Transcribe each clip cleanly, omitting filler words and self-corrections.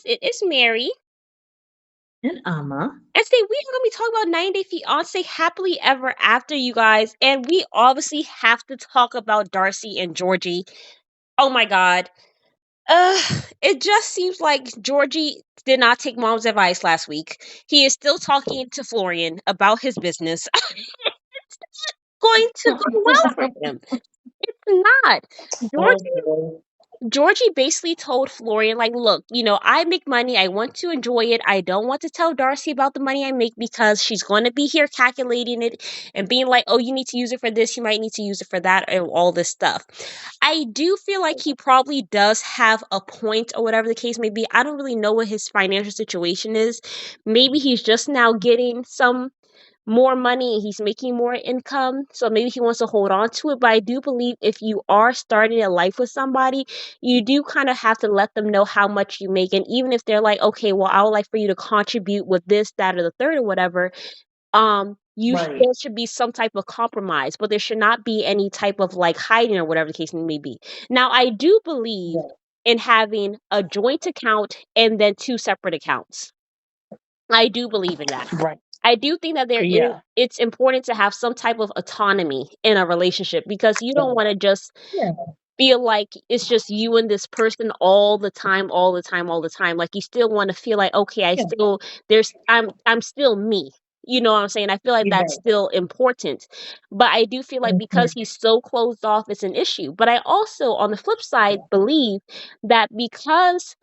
it is Mary. And Amma. And today we are going to be talking about 90 Day Fiance Happily Ever After, you guys. And we obviously have to talk about Darcy and Georgie. Oh my God. It just seems like Georgie did not take mom's advice last week. He is still talking to Florian about his business. Going to go well for him. It's not. Oh Georgie boy. Georgie basically told Florian, like, look, I make money. I want to enjoy it. I don't want to tell Darcy about the money I make because she's going to be here calculating it and being like, oh, you need to use it for this. You might need to use it for that and all this stuff. I do feel like he probably does have a point or whatever the case may be. I don't really know what his financial situation is. Maybe he's just now getting some more money, he's making more income, so maybe he wants to hold on to it. But I do believe if you are starting a life with somebody, you do kind of have to let them know how much you make. And even if they're like, okay, well, I would like for you to contribute with this, that, or the third or whatever, Right. there should be some type of compromise, but there should not be any type of like hiding or whatever the case may be. Now I do believe Yeah. in having a joint account and then two separate accounts. I do believe in that. Right. I do think that Yeah. it's important to have some type of autonomy in a relationship because you don't want to just Yeah. feel like it's just you and this person all the time, all the time, all the time. Like you still want to feel like, okay, Yeah. I'm still me. You know what I'm saying? I feel like You're that's right. still important. But I do feel like because Mhm. he's so closed off, it's an issue. But I also, on the flip side, believe that because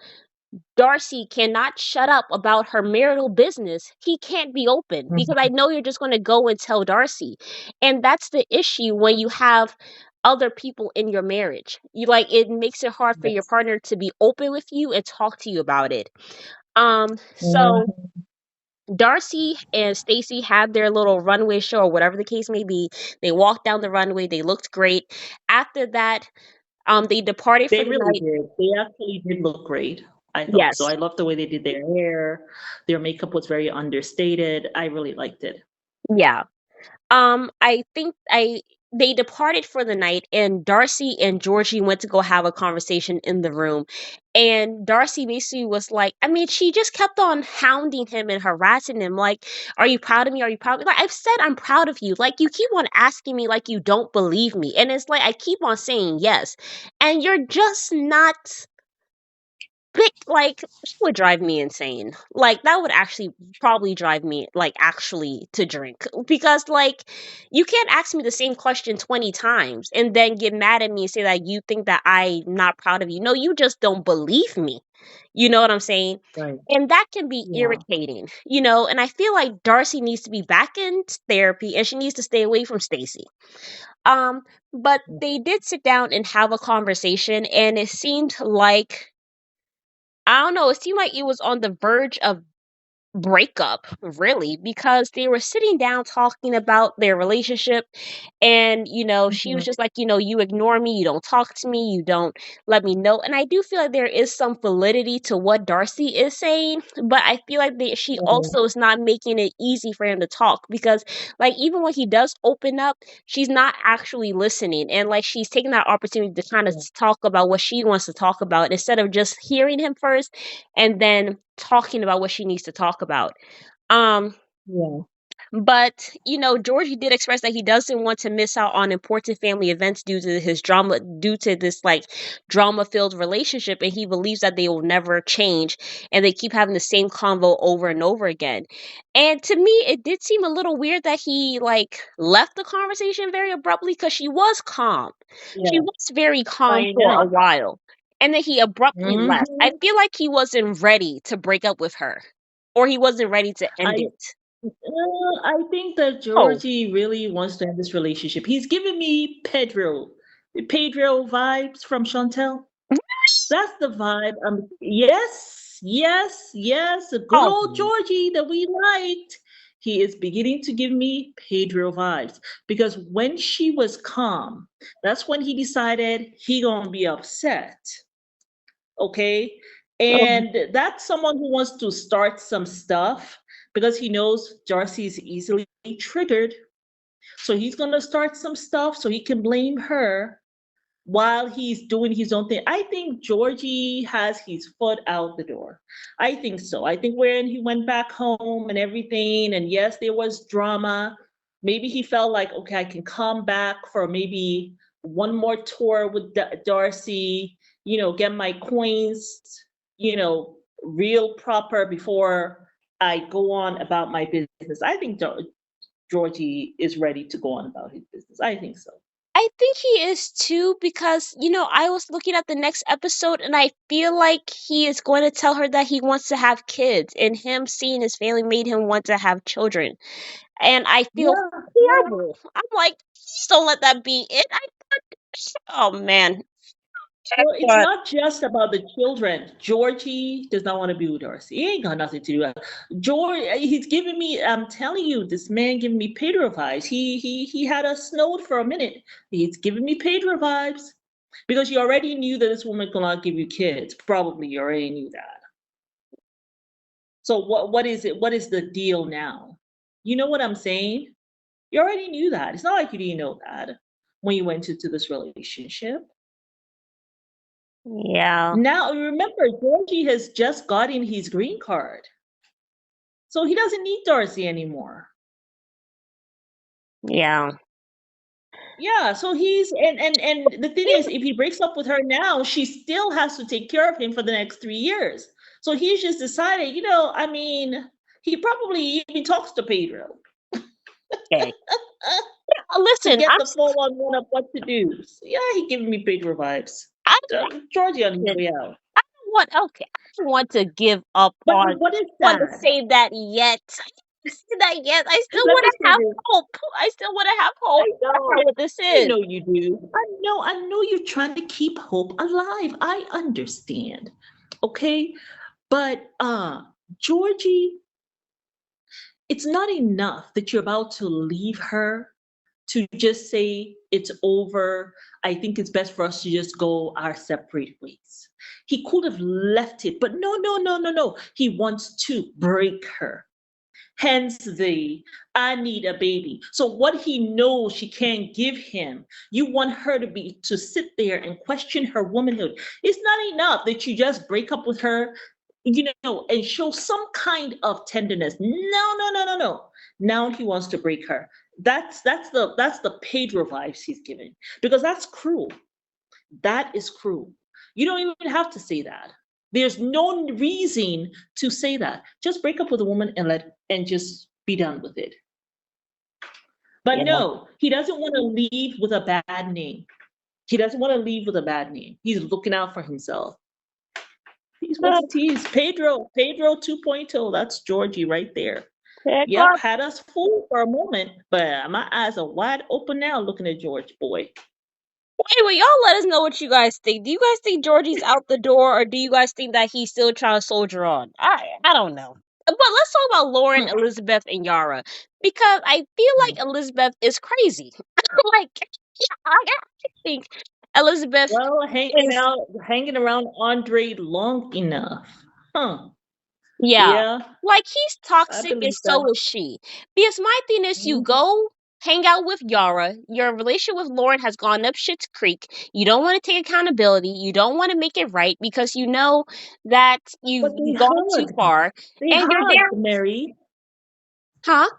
Darcy cannot shut up about her marital business, he can't be open because I Mhm. know you're just going to go and tell Darcy. And that's the issue when you have other people in your marriage. You like it makes it hard for your Yes. partner to be open with you and talk to you about it. So Mhm. Darcy and Stacy had their little runway show or whatever the case may be. They walked down the runway, they looked great. After that, they departed for They the really night. did. They actually did look great. I thought so. Yes. I loved the way they did their hair. Their makeup was very understated. I really liked it. Yeah. I think I they departed for the night and Darcy and Georgie went to go have a conversation in the room. And Darcy basically was like, I mean, she just kept on hounding him and harassing him, like, are you proud of me? Are you proud of me? Like, I've said I'm proud of you. Like, you keep on asking me like you don't believe me. And it's like I keep on saying yes. And you're just not like that would drive me insane. Like that would actually probably drive me like actually to drink because like you can't ask me the same question 20 times and then get mad at me and say that you think that I'm not proud of you. No, you just don't believe me. You know what I'm saying? Right. And that can be Yeah. irritating, and I feel like Darcy needs to be back in therapy and she needs to stay away from Stacy. Um, but they did sit down and have a conversation and it seemed like I don't know. It seemed like it was on the verge of breakup, really, because they were sitting down talking about their relationship. And, she was Mhm. just like, you ignore me, you don't talk to me, you don't let me know. And I do feel like there is some validity to what Darcy is saying, but I feel like she Mhm. also is not making it easy for him to talk because, like, even when he does open up, she's not actually listening. And, like, she's taking that opportunity to kind of talk about what she wants to talk about instead of just hearing him first and then talking about what she needs to talk about. Um, Yeah. but Georgie did express that he doesn't want to miss out on important family events due to this like drama-filled relationship, and he believes that they will never change, and they keep having the same convo over and over again. And to me, it did seem a little weird that he like left the conversation very abruptly because she was calm. She Yeah. was very calm I for a know. while, and then he abruptly left. I Hmm. feel like he wasn't ready to break up with her, or he wasn't ready to end I it. I think that Oh, Georgie really wants to end this relationship. He's giving me Pedro vibes from Chantel. That's the vibe. Yes, yes, yes. A good oh, old Georgie that we liked. He is beginning to give me Pedro vibes because when she was calm, that's when he decided he gonna be upset. Okay, oh, and that's someone who wants to start some stuff because he knows Darcy is easily triggered. So he's gonna start some stuff so he can blame her while he's doing his own thing. I think Georgie has his foot out the door. I think so. I think when he went back home and everything, and yes, there was drama. Maybe he felt like, okay, I can come back for maybe one more tour with Darcy, get my coins, real proper before I go on about my business. I think Georgie is ready to go on about his business. I think so. I think he is too because, I was looking at the next episode and I feel like he is going to tell her that he wants to have kids, and him seeing his family made him want to have children. And I feel Yeah, yeah. horrible. I'm like, please don't let that be it. Oh man. Well, it's But not just about the children. Georgie does not want to be with Darcy. He ain't got nothing to do with George. He's giving me. I'm telling you, this man giving me Pedro vibes. He had us snowed for a minute. He's giving me Pedro vibes because you already knew that this woman could not give you kids. Probably you already knew that. So what is it? What is the deal now? You know what I'm saying? You already knew that. It's not like you didn't know that when you went into this relationship. yeah, Now, remember, Georgie has just gotten his green card. So he doesn't need Darcy anymore. yeah. Yeah, so and the thing is, if he breaks up with her now, she still has to take care of him for the next 3 years. So he's just decided, I mean, he probably even talks to Pedro Okay. to Listen, get the 411 of what to do. So yeah, he giving me Pedro vibes. I Georgie on his way out. okay. I don't want to give up But on. what is Want to sad? say that yet? I don't say that yet. I still Let want me to say have this. hope. I still want to have hope. I That's not know. what this I is. know you do. I know you're trying to keep hope alive. I understand. Okay? But Georgie, it's not enough that you're about to leave her to just say it's over. I think it's best for us to just go our separate ways. He could have left it, but no, no, no, no, no. He wants to break her. Hence the I need a baby. So what he knows she can't give him, you want her to sit there and question her womanhood. It's not enough that you just break up with her, and show some kind of tenderness. No, no, no, no, no. Now he wants to break her. That's the Pedro vibes he's giving. Because that's cruel. That is cruel. You don't even have to say that. There's no reason to say that. Just break up with a woman and just be done with it. But Yeah. no, he doesn't want to leave with a bad name. He doesn't want to leave with a bad name. He's looking out for himself. He's what's the tease? Pedro 2.0. That's Georgie right there. Pick Yep, up. had us fooled for a moment, but my eyes are wide open now looking at George boy. Anyway, y'all let us know what you guys think. Do you guys think Georgie's out the door, or do you guys think that he's still trying to soldier on? I don't know. But let's talk about Lauren, Hmm. Elizabeth, and Yara, because I feel like Elizabeth is crazy. Like, yeah, I think Elizabeth Well, is. hanging around Andre long enough. Huh. Yeah. Yeah, Like, he's I toxic and believe so that. is she. Because my thing is, you Mhm. go hang out with Yara, your relationship with Lauren has gone up shit's creek. You don't want to take accountability. You don't want to make it right because you know that But you've they gone too hugged. far. They And you're hugged, there. Mary. Huh?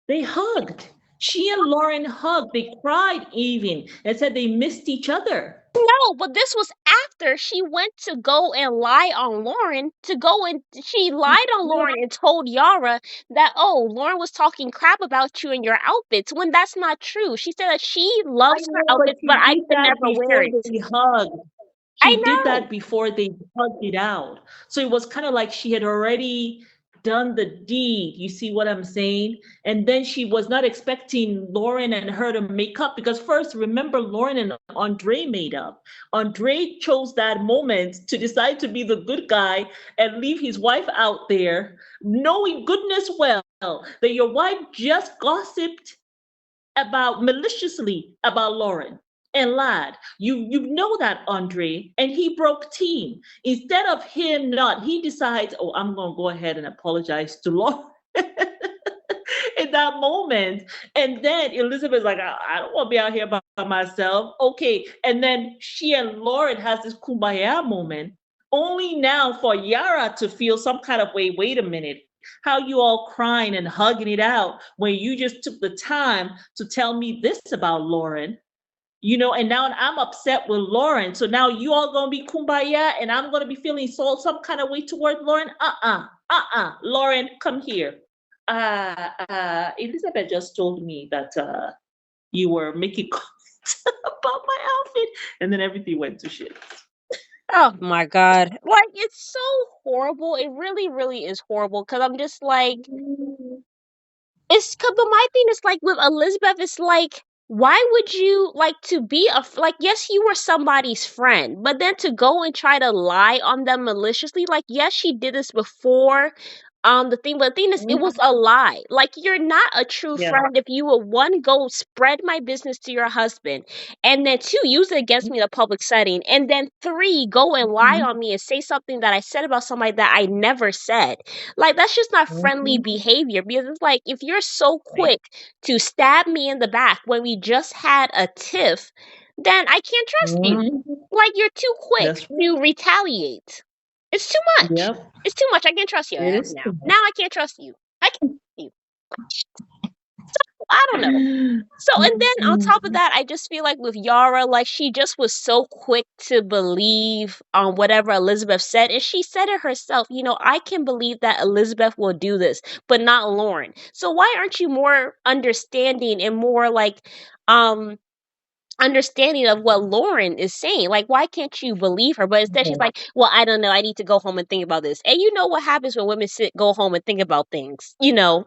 They hugged. She and Lauren hugged. They cried even and said they missed each other. No, but this was after she went to go and lie on Lauren. She lied on No, Lauren and told Yara that, oh, Lauren was talking crap about you and your outfits, when that's not true. She said that she I loves her know, but outfits, but she I did could that never wear before it. they hugged. I She did know. that before they hugged it out. So it was kind of like she had already done the deed. You see what I'm saying? And then she was not expecting Lauren and her to make up because first, remember, Lauren and Andre made up. Andre chose that moment to decide to be the good guy and leave his wife out there, knowing goodness well that your wife just gossiped about maliciously about Lauren and lied. You know that, Andre, and he broke team. Instead of him not, he decides, oh, I'm gonna go ahead and apologize to Lauren. And that moment. And then Elizabeth's like, I don't want to be out here by myself. Okay. And then she and Lauren has this kumbaya moment, only now for Yara to feel some kind of way. Wait a minute. How you all crying and hugging it out when you just took the time to tell me this about Lauren? And now I'm upset with Lauren. So now you all gonna be kumbaya and I'm gonna be feeling some kind of way towards Lauren. Lauren, come here. Elizabeth just told me that you were making comments about my outfit, and then everything went to shit. Oh my God. Like, it's so horrible. It really, really is horrible. Cause I'm just like, but my thing is like with Elizabeth, it's like, why would you like to be like, yes, you were somebody's friend, but then to go and try to lie on them maliciously, like, yes, she did this before. The thing is, it was Mhm. a lie. Like, you're not a true Yeah. friend if you will, one, go spread my business to your husband, and then two, use it against me in a public setting, and then three, go and lie Mhm. on me and say something that I said about somebody that I never said. Like, that's just not friendly Mhm. behavior, because it's like, if you're so Right. quick to stab me in the back when we just had a tiff, then I can't trust you. Mhm. Like, you're too quick That's right. to retaliate. It's too much. Yep. It's too much. I can't trust you It after is now. too Now I can't trust you. I can't trust you. I don't know. much. So, and then on top of Mhm. that, I just feel like with Yara, like, she just was so quick to believe on whatever Elizabeth said. And she said it herself, I can believe that Elizabeth will do this, but not Lauren. So why aren't you more understanding and more like, um, understanding of what Lauren is saying? Like, why can't you believe her? But instead she's Yeah. like, well, I don't know. I need to go home and think about this. And you know what happens when women go home and think about things,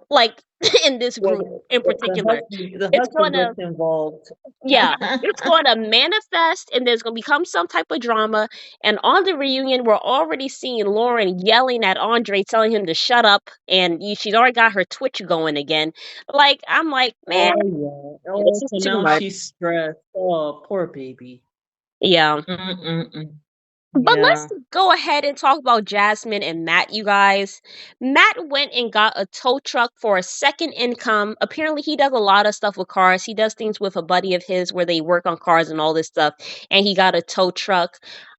like in this Well, group in the particular. It's husband gonna, gets involved. yeah, it's going to manifest and there's going to become some type of drama. And on the reunion, we're already seeing Lauren yelling at Andre, telling him to shut up. And she's already got her Twitch going again. Like, I'm like, man, Oh yeah. this Oh, is so too now much. she's stressed. Oh, poor baby. Yeah. Mm-mm-mm. But let's Yeah. go ahead and talk about Jasmine and Matt, you guys. Matt went and got a tow truck for a second income. Apparently, he does a lot of stuff with cars. He does things with a buddy of his where they work on cars and all this stuff. And he got a tow truck.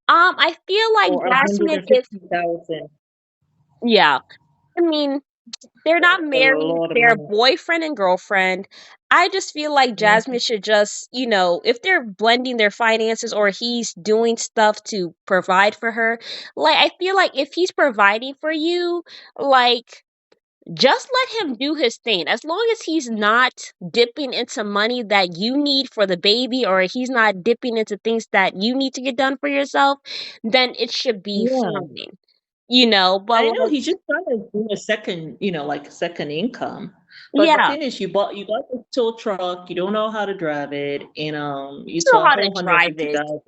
I feel like For a hundred Jasmine and is, fifty thousand. yeah. I mean, they're not A married, lot of they're money. boyfriend and girlfriend. I just feel like Jasmine Mhm. should just, if they're blending their finances or he's doing stuff to provide for her, like, I feel like if he's providing for you, like, just let him do his thing. As long as he's not dipping into money that you need for the baby or he's not dipping into things that you need to get done for yourself, then it should be Yeah. fine. But I know like, he's just trying to do a second, like a second income. But the yeah, thing is, you got this tow truck, you don't know how to drive it, and you it's know a how to whole hundred drive fifty it. thousand.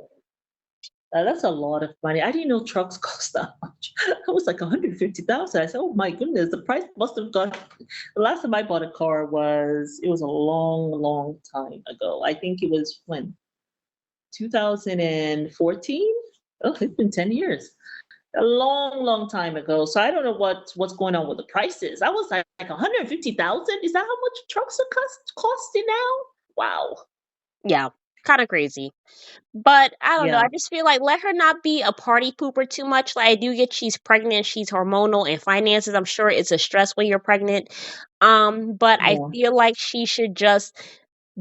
That's a lot of money. I didn't know trucks cost that much. I was like 150,000. I said, "Oh my goodness, the price must have gone." The last time I bought a car it was a long, long time ago. I think it was when 2014. Oh, it's been 10 years. A long, long time ago. So I don't know what's going on with the prices. I was like 150,000. Is that how much trucks are costing now? Wow. Yeah, kind of crazy. But I don't know. Yeah. I just feel like let her not be a party pooper too much. Like, I do get she's pregnant, she's hormonal, and finances, I'm sure it's a stress when you're pregnant. But I Yeah. feel like she should just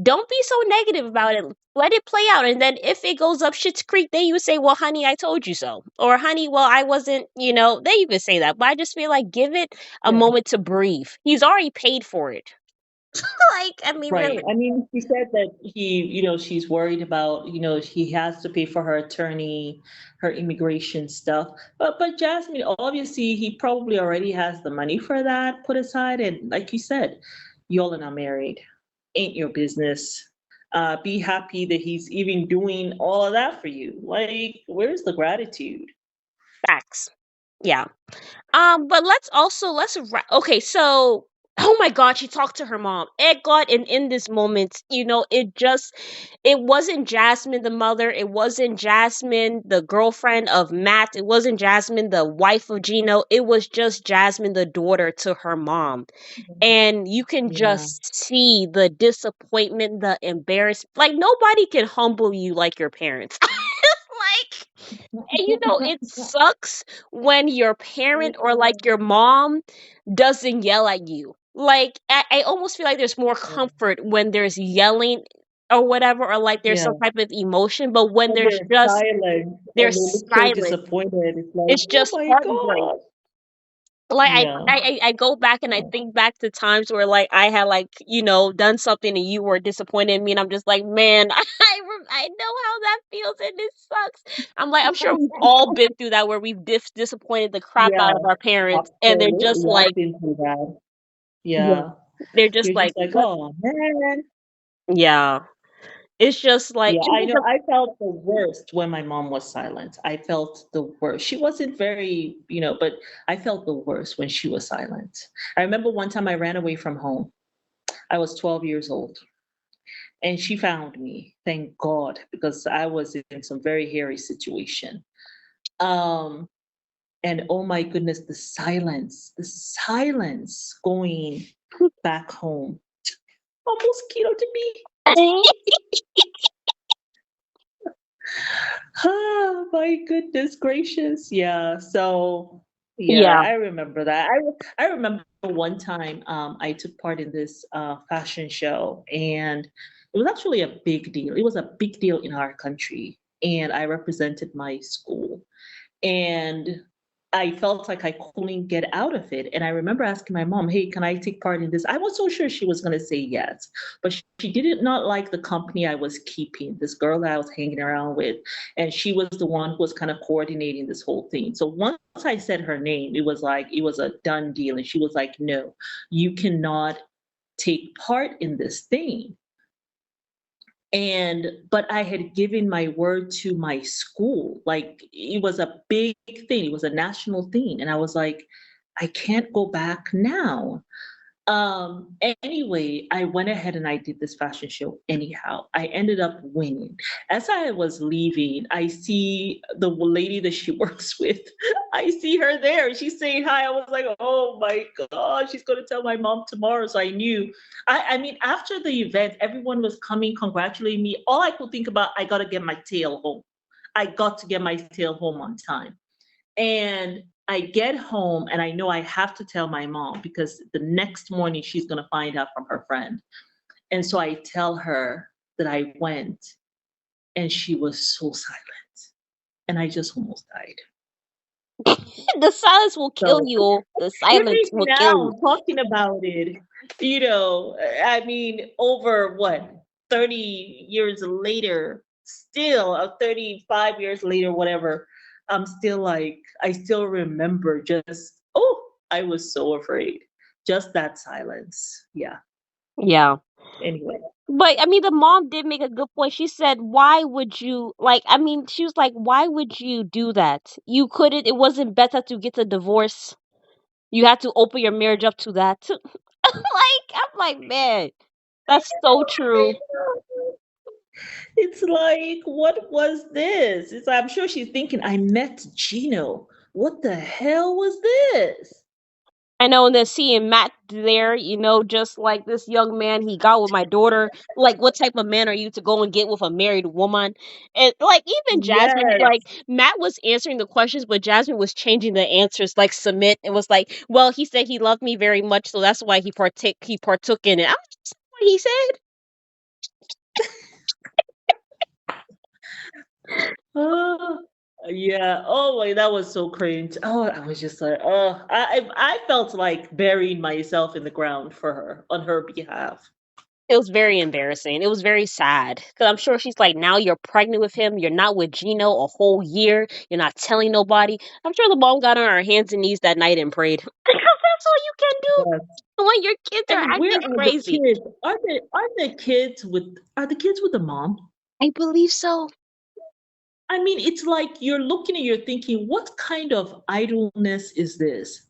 don't be so negative about it. Let it play out. And then if it goes up shit's creek, then you would say, well, honey, I told you so. Or honey, well, I wasn't, then you could say that. But I just feel like give it a Yeah. moment to breathe. He's already paid for it. Like, I mean, Right. really. I mean, she said that she's worried about, he has to pay for her attorney, her immigration stuff. But Jasmine, obviously, he probably already has the money for that put aside. And like you said, y'all are not married. Ain't your business. Be happy that he's even doing all of that for you. Like, where's the gratitude? Facts. Yeah. But let's okay, so Oh my god, she talked to her mom. It got and in this moment, it wasn't Jasmine the mother, it wasn't Jasmine the girlfriend of Matt, it wasn't Jasmine the wife of Gino, it was just Jasmine the daughter to her mom. And you can Yeah. just see the disappointment, the embarrassment. Like nobody can humble you like your parents. Like, and it sucks when your parent or like your mom doesn't yell at you. Like, I almost feel like there's more comfort when there's yelling or whatever, or like there's Yeah. some type of emotion. But when And there's they're just silent and they there's look so silence, disappointed. It's like, it's oh just my heartbreak. God. Like Yeah. I go back and I think back to times where like I had like done something and you were disappointed in me, and I'm just like, man, I know how that feels and it sucks. I'm like, I'm sure we've all been through that where we've disappointed the crap Yeah, out of our parents, and they're just absolutely. I've like, been through that. yeah, Yeah. they're just You're like, just like, what? oh man. Yeah, it's just like Yeah, I know. I felt the worst when my mom was silent. I felt the worst. She wasn't very, but I felt the worst when she was silent. I remember one time I ran away from home. I was 12 years old and she found me, thank God, because I was in some very hairy situation. Um, and oh my goodness, the silence going back home. A mosquito to me. Oh my goodness gracious. Yeah. So yeah, yeah. I remember that. I remember one time I took part in this fashion show, and it was actually a big deal. It was a big deal in our country, and I represented my school. And I felt like I couldn't get out of it. And I remember asking my mom, hey, can I take part in this? I was so sure she was going to say yes, but she did not like the company I was keeping, this girl that I was hanging around with. And she was the one who was kind of coordinating this whole thing. So once I said her name, it was like, it was a done deal. And she was like, no, you cannot take part in this thing. And but I had given my word to my school. Like it was a big thing, it was a national thing, and I was like, I can't go back now. Anyway, I went ahead and I did this fashion show anyhow. I ended up winning. As I was leaving, I see the lady that she works with. I see her there. She's saying hi. I was like, oh my God, she's going to tell my mom tomorrow. So I knew. I mean, after the event, everyone was coming, congratulating me. All I could think about, I got to get my tail home. I got to get my tail home on time. And I get home and I know I have to tell my mom because the next morning she's going to find out from her friend. And so I tell her that I went and she was so silent. And I just almost died. The silence will kill So you. The silence even will kill now, you. talking about it, I mean, over what, 30 years later, still, 35 years later, whatever, I'm still like, I still remember just, oh, I was so afraid. Just that silence. Yeah. Yeah. Anyway. But I mean, the mom did make a good point. She said, "Why would you like?" I mean, she was like, "Why would you do that? You couldn't. It wasn't better to get a divorce. You had to open your marriage up to that." I'm like, man, that's so true. It's like, what was this? It's I'm sure she's thinking, I met Gino. What the hell was this? I know, and then seeing Matt there, just like this young man he got with my daughter. Like, what type of man are you to go and get with a married woman? And like, even Jasmine, Yes. like Matt was answering the questions, but Jasmine was changing the answers. Like, submit and was like, "Well, he said he loved me very much, so that's why he partook in it." I'm just what he said. Oh, yeah. Oh, like that was so cringe. Oh, I was just like, oh, I felt like burying myself in the ground for her on her behalf. It was very embarrassing. It was very sad because I'm sure she's like, now you're pregnant with him. You're not with Gino a whole year. You're not telling nobody. I'm sure the mom got on her hands and knees that night and prayed because that's all you can Yes. do when your kids are And where acting are the crazy. kids? Are the kids with the mom? I believe so. I mean, it's like you're looking and you're thinking, what kind of idleness is this?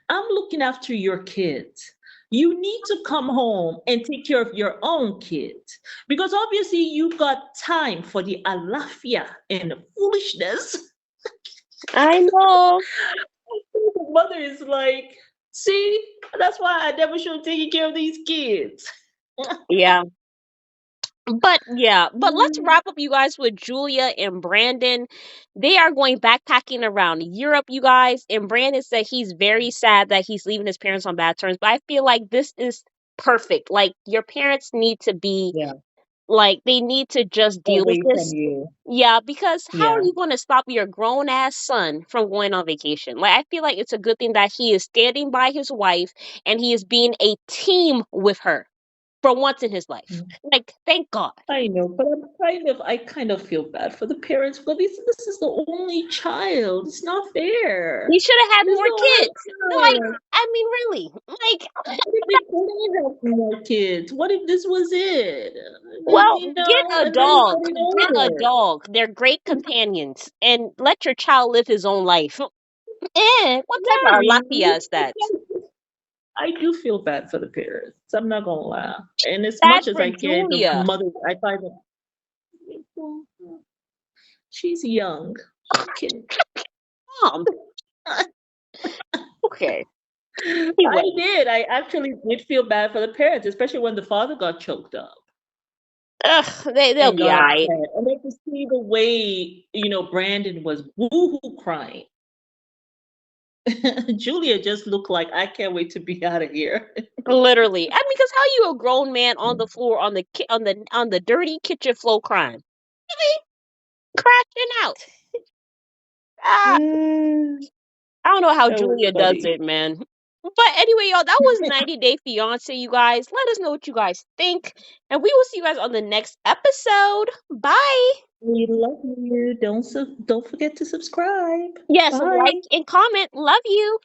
I'm looking after your kids. You need to come home and take care of your own kids because obviously you got time for the alafia and the foolishness. I know. The mother is like, see, that's why I never should have taken care of these kids. Yeah. But yeah, but let's Mm, wrap up, you guys, with Julia and Brandon. They are going backpacking around Europe, you guys. And Brandon said he's very sad that he's leaving his parents on bad terms. But I feel like this is perfect. Like, your parents need to be, yeah, like, they need to just deal with away from this. you. Yeah, because how are Yeah. you going to stop your grown ass son from going on vacation? Like, I feel like it's a good thing that he is standing by his wife and he is being a team with her for once in his life. Like, thank God. I know, but I kind of feel bad for the parents. But this is the only child. It's not You fair. should have had It is more the only kids. Like, child. I mean, really. Like, What if they couldn't have more kids? What if this was it? well, You get know, a and then dog. start it Get a over. dog. They're great companions. And let your child live his own life. What type of Sorry, lapia is that? I do feel bad for the parents. I'm not gonna lie. And as Sad much as for I care, the Julia. mother, I find that she's young. She can. Mom. Okay. I Anyway. did. I actually did feel bad for the parents, especially when the father got choked up Ugh, they'll and be got alright. upset. And then to see the way, Brandon was woohoo crying. Julia just looked like, I can't wait to be out of here. Literally. I mean, because how you a grown man on the floor on the on the dirty kitchen floor crying? Really? Crashing out. Ah, Mm, I don't know how that was Julia does funny. it, man. But anyway, y'all, that was 90 Day Fiance, you guys. Let us know what you guys think. And we will see you guys on the next episode. Bye. We love you. Don't forget to subscribe. Yes, like Bye. and comment. Love you.